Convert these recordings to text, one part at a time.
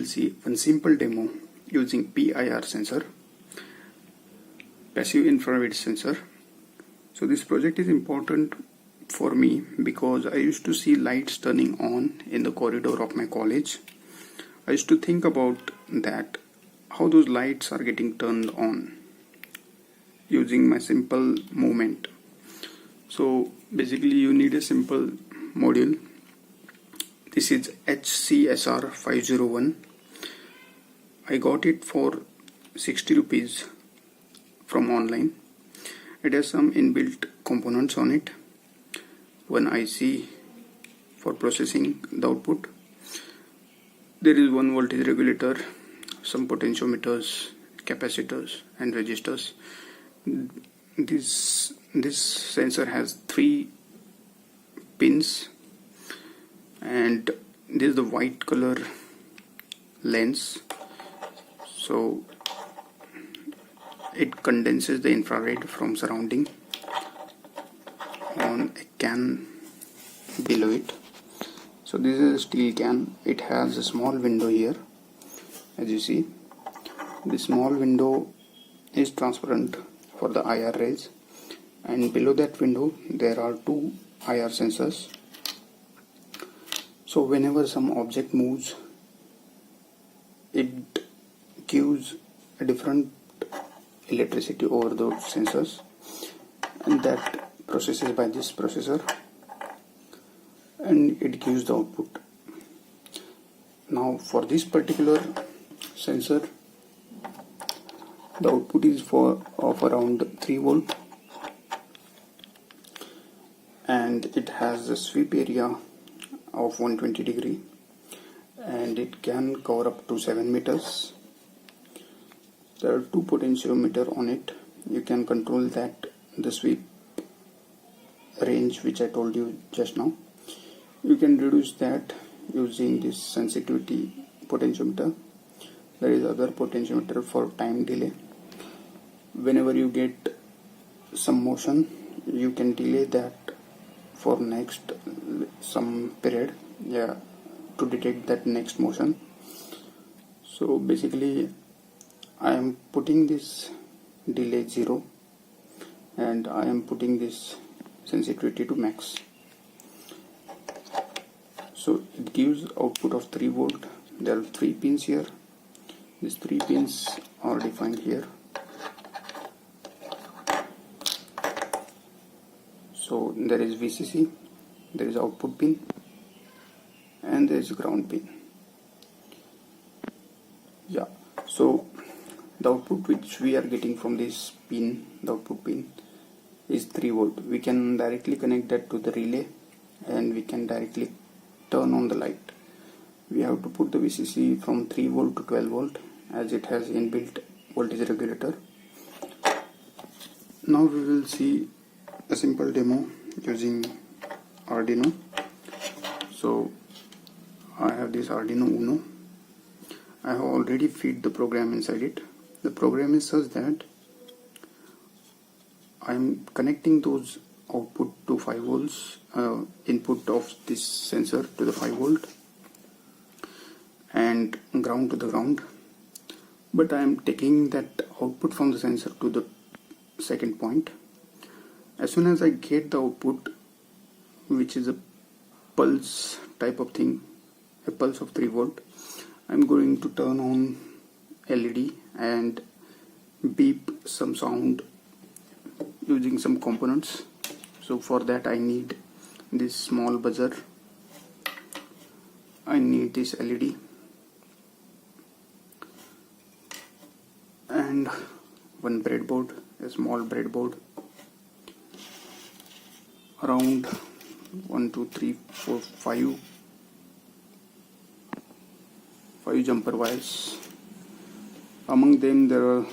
see one simple demo using PIR sensor, passive infrared sensor. So this project is important for me because I used to see lights turning on in the corridor of my college. I used to think about that, how those lights are getting turned on using my simple movement. So basically you need a simple module. This is HCSR 501. I got it for 60 rupees from online. It has some inbuilt components on it. One IC for processing the output. There is one voltage regulator, some potentiometers, capacitors and resistors. This sensor has 3 pins, and this is the white color lens, so it condenses the infrared from surrounding on a can below it. So this is a steel can. It has a small window here, as you see. The small window is transparent for the IR rays, and below that window there are 2 IR sensors. So whenever some object moves, it gives a different electricity over those sensors, and that processes by this processor and it gives the output. Now for this particular sensor, the output is of around 3 volt, and it has a sweep area of 120 degree, and it can cover up to 7 meters. There are 2 potentiometer on it. You can control that, the sweep range which I told you just now. You can reduce that using this sensitivity potentiometer. There is other potentiometer for time delay. Whenever you get some motion, you can delay that for next some period, to detect that next motion. So basically I am putting this delay 0 and I am putting this sensitivity to max. So it gives output of 3 volt. There are 3 pins here. These 3 pins are defined here. So there is VCC, there is output pin, and there is ground pin. So the output which we are getting from this pin, the output pin, is 3 volt. We can directly connect that to the relay and we can directly turn on the light. We have to put the VCC from 3 volt to 12 volt as it has inbuilt voltage regulator. Now we will see a simple demo using Arduino. So I have this Arduino Uno. I have already feed the program inside it. The program is such that I am connecting those output to 5 volts, input of this sensor to the 5 volt and ground to the ground, but I am taking that output from the sensor to the second point. As soon as I get the output, which is a pulse type of thing, a pulse of 3 volt, I am going to turn on LED and beep some sound using some components. So for that I need this small buzzer, I need this LED and one breadboard, a small breadboard, around 1, 2, 3, 4, 5 jumper wires. Among them there are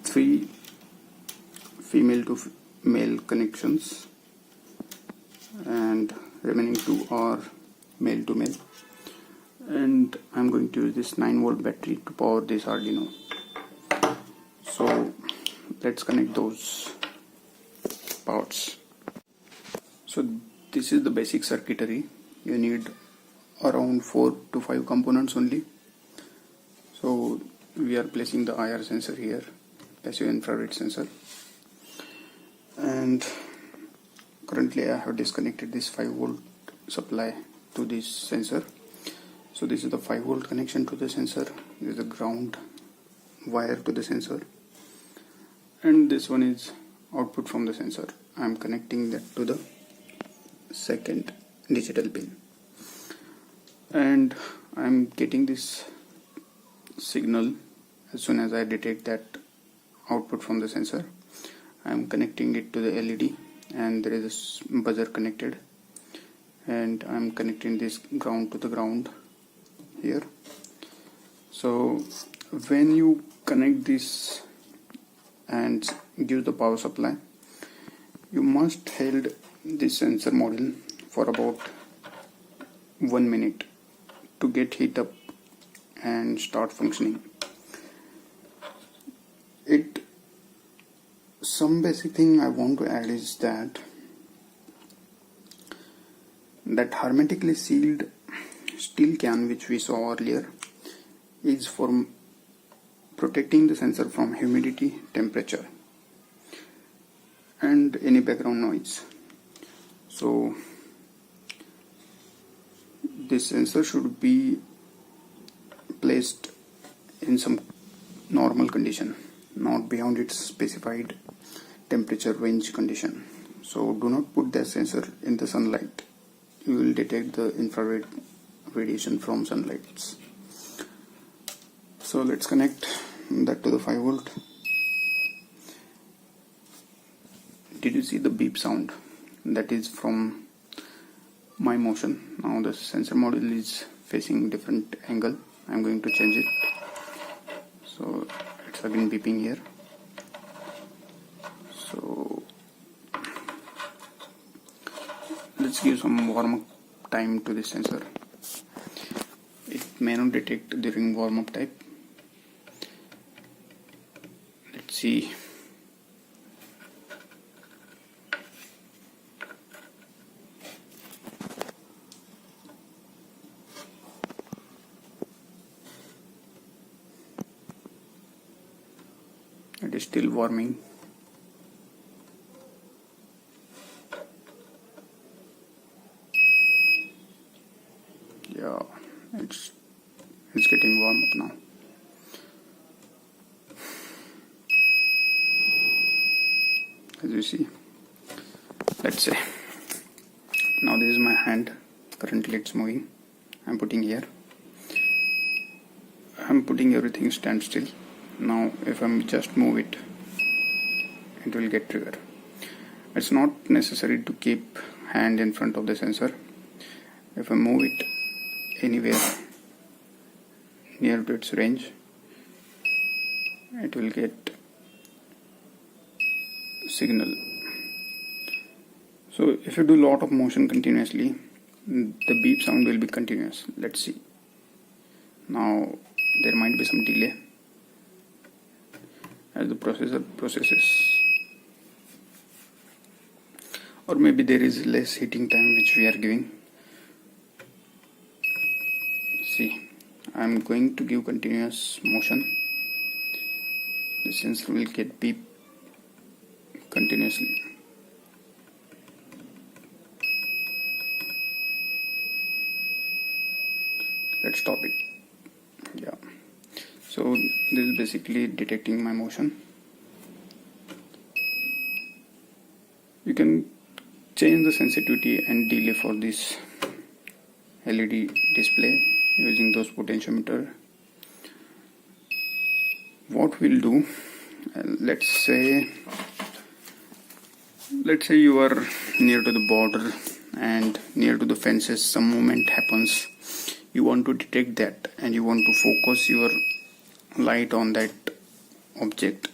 3 female to male connections and remaining 2 are male to male, and I'm going to use this 9 volt battery to power this Arduino. So let's connect those parts. So this is the basic circuitry. You need around 4 to 5 components only. we are placing the IR sensor here, passive infrared sensor, and currently I have disconnected this 5V supply to this sensor. So this is the 5V connection to the sensor, this is the ground wire to the sensor, and this one is output from the sensor. I am connecting that to the second digital pin, and I am getting this signal as soon as I detect that output from the sensor. I am connecting it to the LED, and there is a buzzer connected, and I am connecting this ground to the ground here. So when you connect this and give the power supply, you must hold this sensor module for about 1 minute to get heat up and start functioning. Some basic thing I want to add is that hermetically sealed steel can which we saw earlier is for protecting the sensor from humidity, temperature, and any background noise. So this sensor should be placed in some normal condition, not beyond its specified temperature range condition. So do not put the sensor in the sunlight. You will detect the infrared radiation from sunlight. So let's connect that to the 5V. Did you see the beep sound? That is from my motion. Now the sensor module is facing different angle. I'm going to change it. So it's again beeping here. So let's give some warm up time to this sensor. It may not detect during warm up time. Let's see. It is still warming. Yeah, it's getting warm up now. As you see, let's say now this is my hand. Currently it's moving. I'm putting here. I'm putting everything standstill. Now if I'm just move it, it will get trigger. It's not necessary to keep hand in front of the sensor. If I move it anywhere near to its range, it will get signal. So if you do lot of motion continuously, the beep sound will be continuous. Let's see. Now there might be some delay as the processor processes, or maybe there is less heating time which we are giving. See, I am going to give continuous motion. The sensor will get beep continuously. Let's stop it. Yeah. So this is basically detecting my motion. You can change the sensitivity and delay for this LED display using those potentiometer. What we'll do, let's say you are near to the border and near to the fences, some movement happens. You want to detect that and you want to focus your light on that object.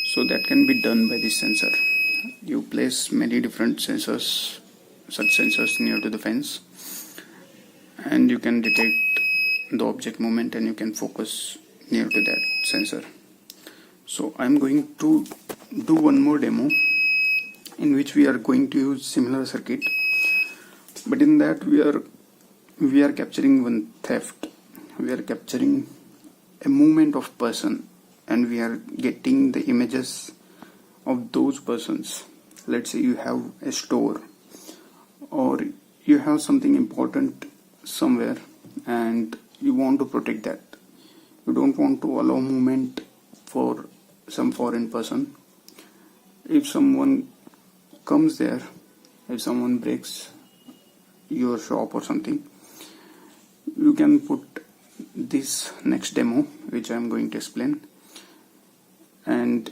So that can be done by this sensor. You place many different sensors, such sensors near to the fence, and you can detect the object movement and you can focus near to that sensor. So I'm going to do one more demo in which we are going to use similar circuit, but in that we are capturing one theft. We are capturing a movement of person, and we are getting the images of those persons. Let's say you have a store, or you have something important somewhere and you want to protect that. You don't want to allow movement for some foreign person. If someone comes there, if someone breaks your shop or something, you can put this next demo which I am going to explain, and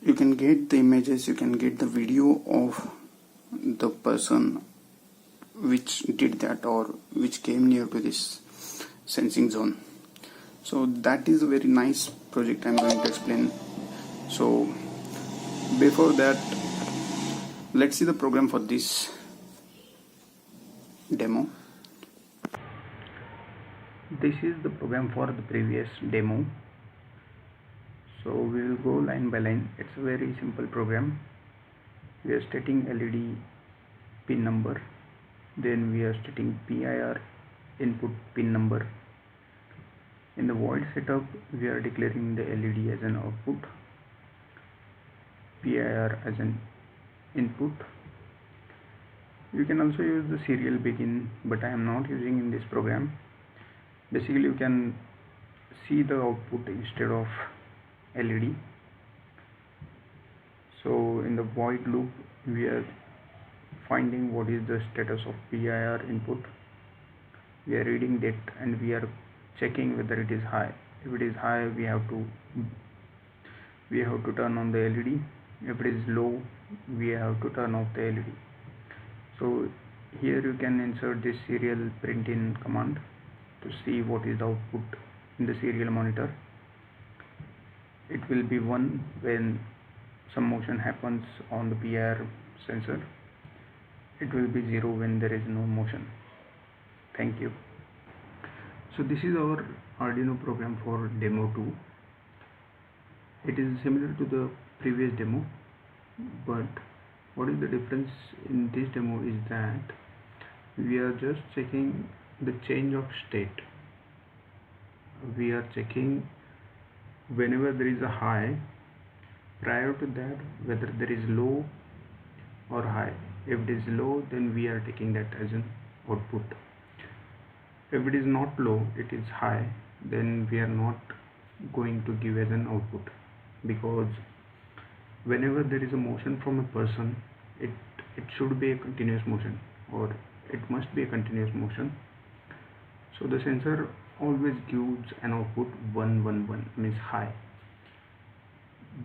you can get the images, you can get the video of the person which did that or which came near to this sensing zone. So that is a very nice project I am going to explain. So before that, let's see the program for this demo. This is the program for the previous demo. So we will go line by line. It's a very simple program. We are stating LED pin number, then we are stating PIR input pin number. In the void setup, we are declaring the LED as an output, PIR as an input. You can also use the serial begin, but I am not using in this program. Basically, you can see the output instead of LED. So in the void loop, we are finding what is the status of PIR input. We are reading that and we are checking whether it is high. If it is high, we have to turn on the LED. If it is low, we have to turn off the LED. So here you can insert this serial print in command to see what is the output in the serial monitor. It will be 1 when some motion happens on the PIR sensor. It will be 0 when there is no motion. Thank you. So this is our Arduino program for demo 2. It is similar to the previous demo, but what is the difference in this demo is that we are just checking the change of state. We are checking whenever there is a high, prior to that whether there is low or high. If it is low, then we are taking that as an output. If it is not low, it is high, then we are not going to give as an output, because whenever there is a motion from a person, it should be a continuous motion, or it must be a continuous motion. So the sensor always gives an output 1 1 1, means high,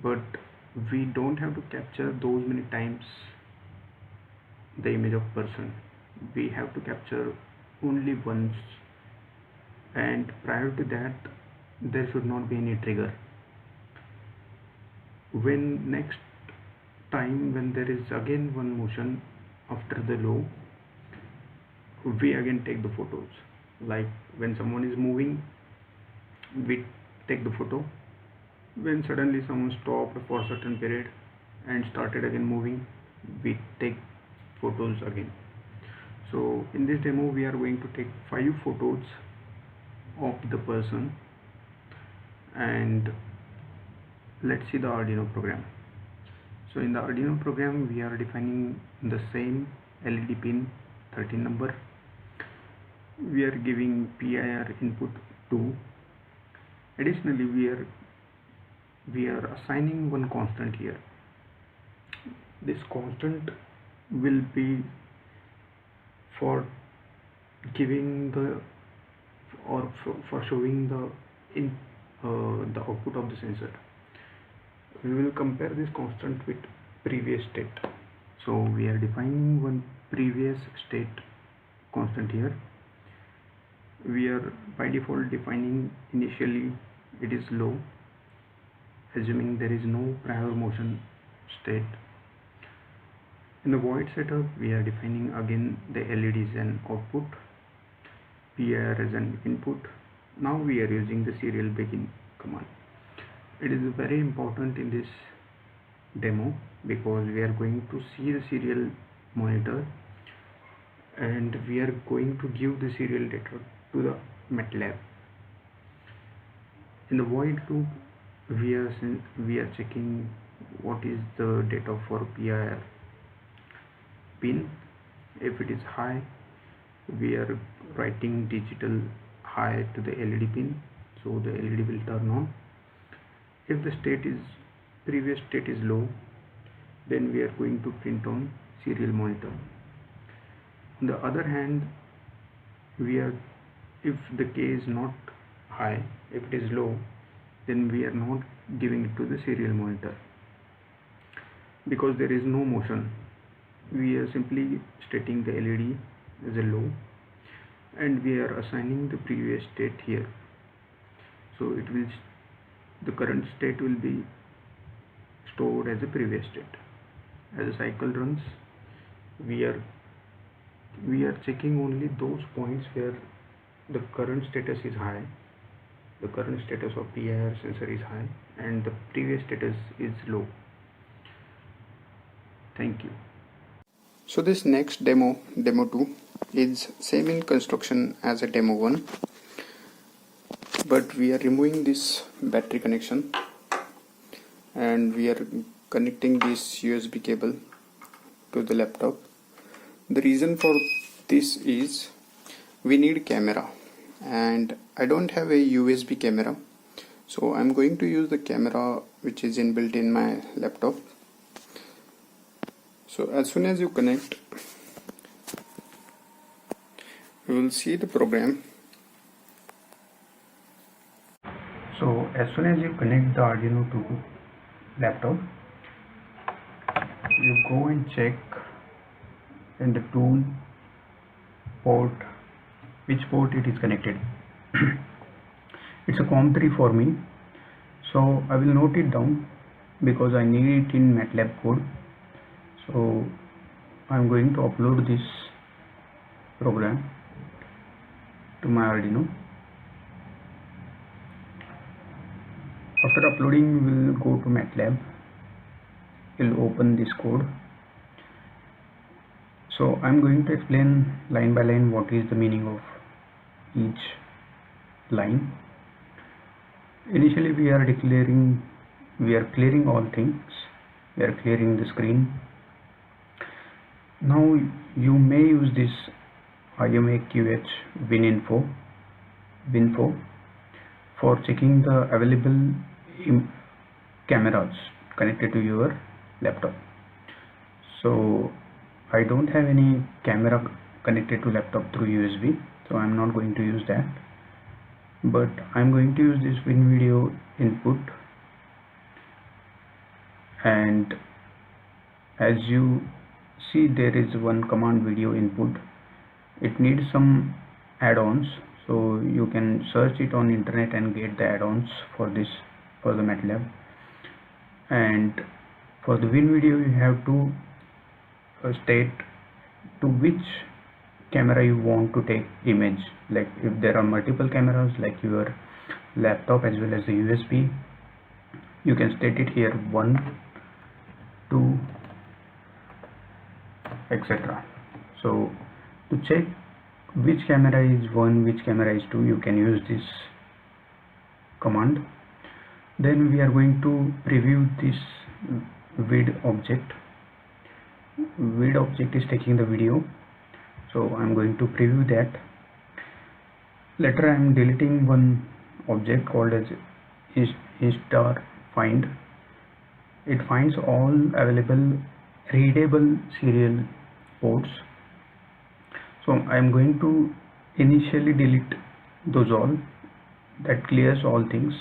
but we don't have to capture those many times the image of person. We have to capture only once, and prior to that there should not be any trigger. When next time when there is again one motion after the low, we again take the photos. Like when someone is moving, we take the photo. When suddenly someone stopped for a certain period and started again moving, we take photos again. So in this demo we are going to take 5 photos of the person, and let's see the Arduino program. So in the Arduino program we are defining the same LED pin 13 number. We are giving PIR input 2. Additionally, we are assigning one constant here. This constant will be for giving the, or for showing the output of the sensor. We will compare this constant with previous state. So we are defining one previous state constant here. We are by default defining initially it is low, assuming there is no prior motion state. In the void setup, we are defining again the LED as an output, PIR as an input. Now we are using the serial begin command. It is very important in this demo because we are going to see the serial monitor and we are going to give the serial data to the MATLAB. In the void loop, we are checking what is the data for PIR pin. If it is high, we are writing digital high to the LED pin, so the LED will turn on. If the previous state is low, then we are going to print on serial monitor. On the other hand, if the K is not high, if it is low, then we are not giving it to the serial monitor, because there is no motion. We are simply stating the LED as a low, and we are assigning the previous state here. So the current state will be stored as a previous state. As the cycle runs, we are checking only those points where the current status is high, the current status of PIR sensor is high, and the previous status is low. Thank you. So this next demo 2, is same in construction as a demo 1, but we are removing this battery connection and we are connecting this USB cable to the laptop. The reason for this is we need camera, and I don't have a USB camera, so I'm going to use the camera which is inbuilt in my laptop. So as soon as you connect, you will see the program. So as soon as you connect the Arduino to laptop, you go and check in the tool port which port it is connected. It's a COM3 for me, so I will note it down because I need it in MATLAB code. So I'm going to upload this program to my Arduino. After uploading, we'll go to MATLAB. We'll open this code. So I'm going to explain line by line what is the meaning of each line. Initially we are clearing all things. We are clearing the screen. Now you may use this IMAQH WinInfo for checking the available cameras connected to your laptop. So I don't have any camera connected to laptop through USB, so I'm not going to use that, but I'm going to use this WinVideo input, and as you see, there is one command video input. It needs some add-ons, so you can search it on internet and get the add-ons for the MATLAB. And for the WinVideo, you have to state to which camera you want to take image. Like if there are multiple cameras like your laptop as well as the USB, you can state it here 1, 2, etc. So to check which camera is 1, which camera is 2, you can use this command. Then we are going to preview this vid object. Vid object is taking the video, so I'm going to preview that. Later I am deleting one object called as instar find. It finds all available readable serial ports, so I am going to initially delete those all. That clears all things.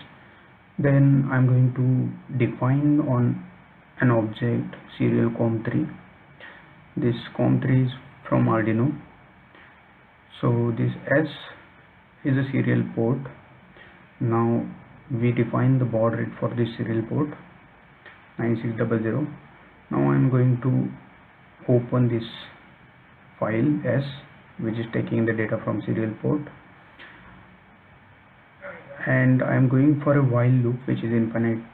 Then I am going to define on an object serial COM3. This COM3 is from Arduino, so this S is a serial port. Now we define the baud rate for this serial port 9600. Now I am going to open this file S, which is taking the data from serial port, and I am going for a while loop, which is infinite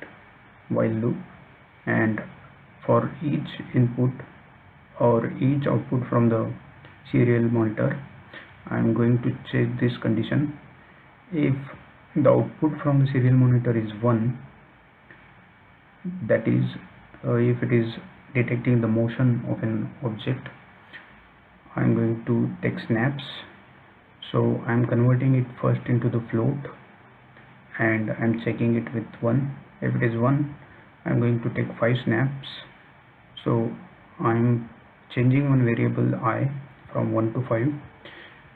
while loop, and for each input or each output from the serial monitor, I am going to check this condition. If The output from the serial monitor is 1, that is if it is detecting the motion of an object. I'm going to take snaps, so I'm converting it first into the float and I'm checking it with 1. If it is 1, I'm going to take 5 snaps, so I'm changing one variable I from 1 to 5.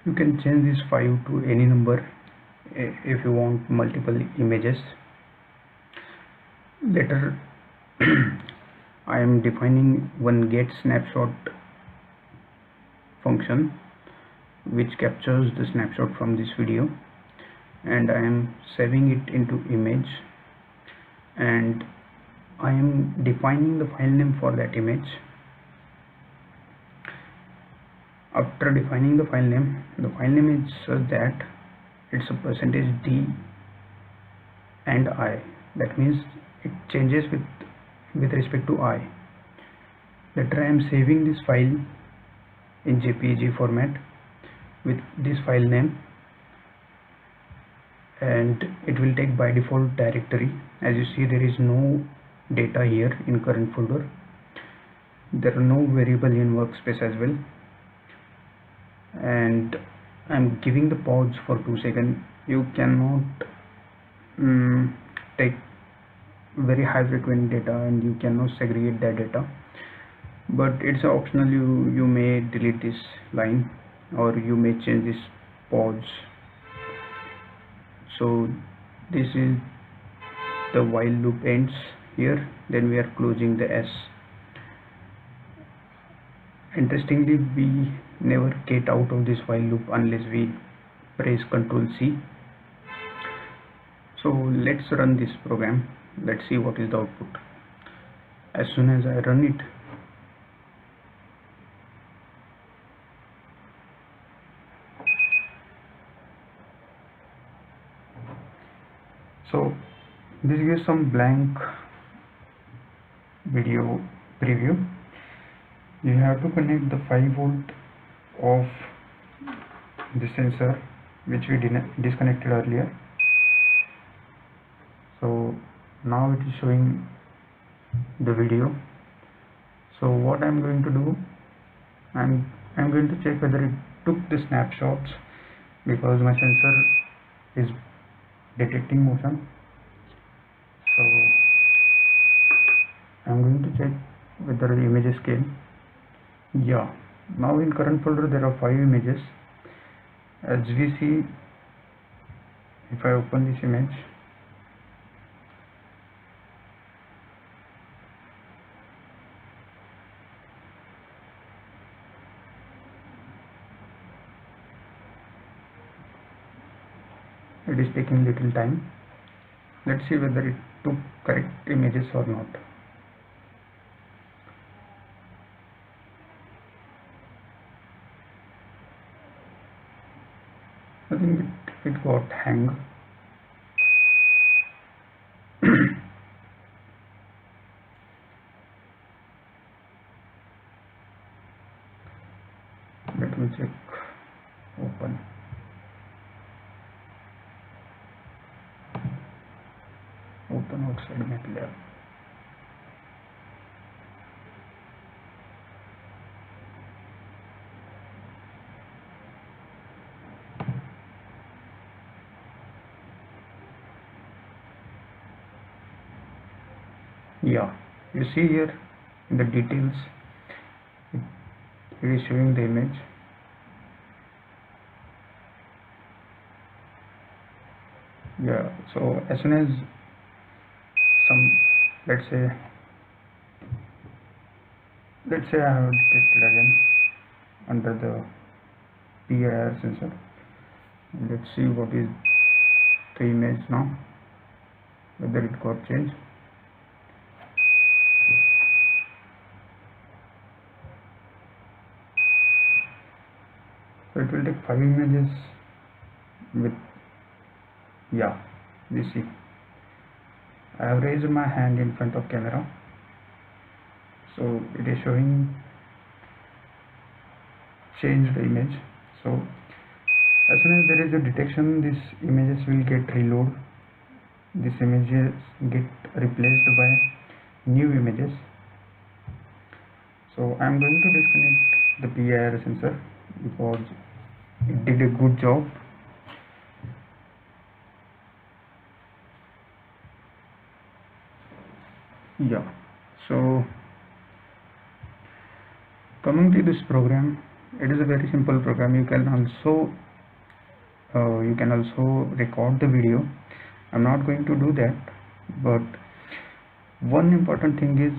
You can change this 5 to any number if you want multiple images. Later I am defining one get snapshot function which captures the snapshot from this video, and I am saving it into image, and I am defining the file name for that image. After defining the file name is such that it's a %d and I. That means it changes with respect to I. Later I am saving this file in JPEG format with this file name, and it will take by default directory. As you see, there is no data here in current folder. There are no variable in workspace as well, and I'm giving the pause for 2 seconds. You cannot take very high frequent data and you cannot segregate that data, but it's optional. You may delete this line or you may change this pause. So this is the while loop ends here, then we are closing the S. Interestingly, we never get out of this while loop unless we press Ctrl C. So let's run this program. Let's see what is the output. As soon as I run it, so this gives some blank video preview. You have to connect the 5V of the sensor which we disconnected earlier. So now it is showing the video. So what I'm going to do, I'm going to check whether it took the snapshots, because my sensor is detecting motion. So I'm going to check whether the images came. Yeah, now in current folder there are 5 images. As we see, if I open this image, it is taking little time. Let's see whether it took correct images or not. I think it got hang. Let me check. Open. Open outside MATLAB. Yeah, you see here in the details, it is showing the image. Yeah, so as soon as let's say I have detected again under the PIR sensor. Let's see what is the image now, whether it got changed. So it will take 5 images with, yeah, you see, I have raised my hand in front of camera, so it is showing change the image. So As soon as there is a detection, these images will get reload. These images get replaced by new images. So I am going to disconnect the PIR sensor because it did a good job. Yeah, so coming to this program, it is a very simple program. You can also record the video. I'm not going to do that, but one important thing is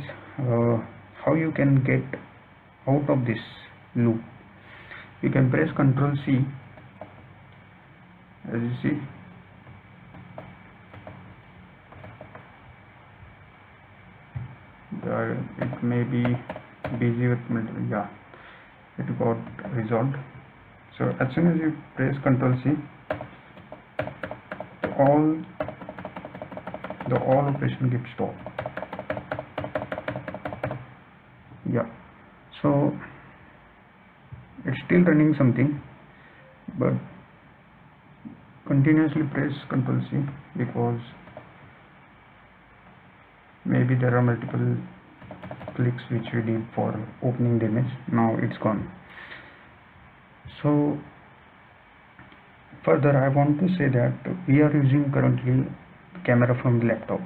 how you can get out of this loop. You can press Ctrl C, as you see. It may be busy with yeah, it got resolved. So as soon as you press Ctrl C, the all operation gets stopped. Yeah, so it's still running something, but continuously press Ctrl C because maybe there are multiple clicks which we did for opening the image. Now it's gone. So further I want to say that we are using currently camera from the laptop.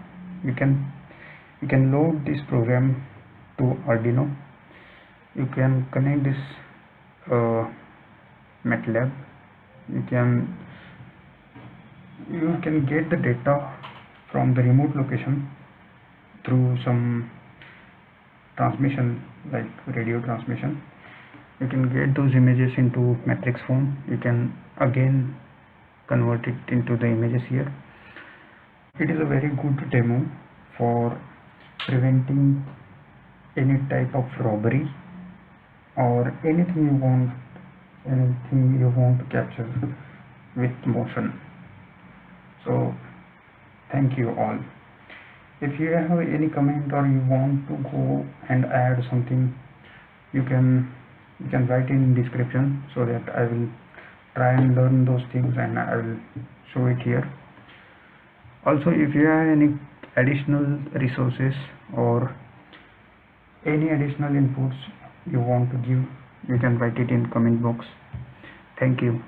You can load this program to Arduino. You can connect this MATLAB. You can get the data from the remote location through some transmission like radio transmission. You can get those images into matrix form. You can again convert it into the images here. It is a very good demo for preventing any type of robbery or anything you want to capture with motion. So thank you all. If you have any comment or you want to go and add something, you can write in description so that I will try and learn those things and I will show it here. Also, if you have any additional resources or any additional inputs you want to give, you can write it in comment box. Thank you.